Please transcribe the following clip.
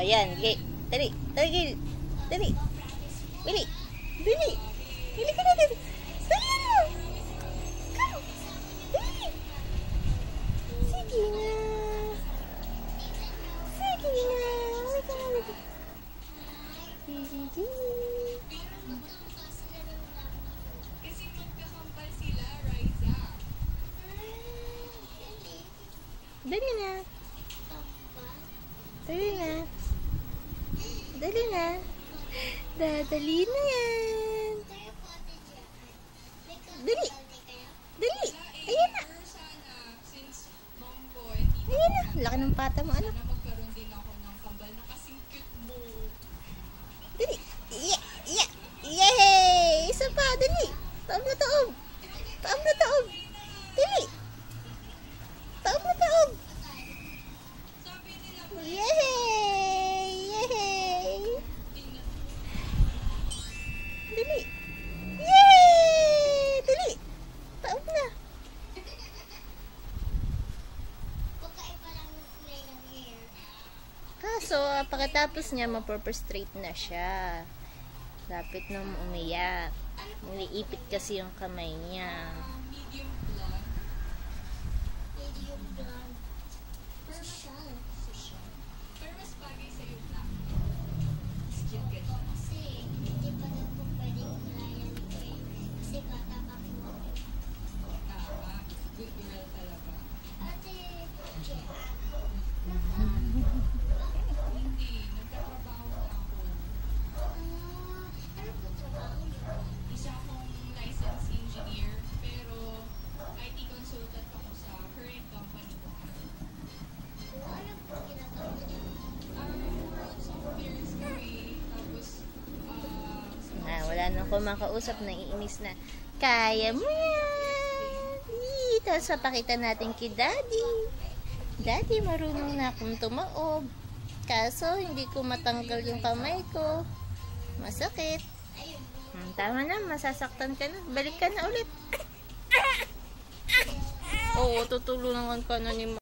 Ayan, okay. Dali. Dali. Dali. Bili. Bili. Bili ka na, dali. Dali na. Come. Dali. Sige na. Sige na. Halika na, halika. Sige. Kasi magkakampal sila, Riza. Dali na. Dali na. Dali na. Dadali na yan. Dali. Dali. Ayan na. Ayan na. Laki ng pata mo, anak. Sana magkaroon din ako ng kambal na kasing cute mo. Dali. Yeah. Yeah. Yay! Isa pa. Dali. Taob na taob. Taob na taob. Dali. Taob na taob. Sabi nila, Yay! Yay! Dali. Yay! Dali. Taob na. Kaso, pagkatapos niya, ma-purple-straight na siya. Lapit na umiyak. Niliipit kasi yung kamay niya. medium blonde. Medium blonde. Social. Pero mas bagay sa'yo black. Mas cute ka siya. Kasi hindi pa daw po pwedeng ulayan ko eh. Kasi bata pa po. Tama. Good girl talaga. Ate, Hindi. Nagtatrabaho na ako. ano po trabaho niyo? Isa akong licensed engineer. Pero IT consultant ako sa current company ko. Ano po ginagawa niyo? World softwares kami. Tapos, Wala nang kumakausap, naiinis na. Kaya mo yan! Tapos papakita natin kay Daddy. Daddy, marunong na akong tumaob. Kaso, hindi ko matanggal yung kamay ko. Masakit. Tama na, masasaktan ka na. Balik ka na ulit. Oo, tutulungan ka na ni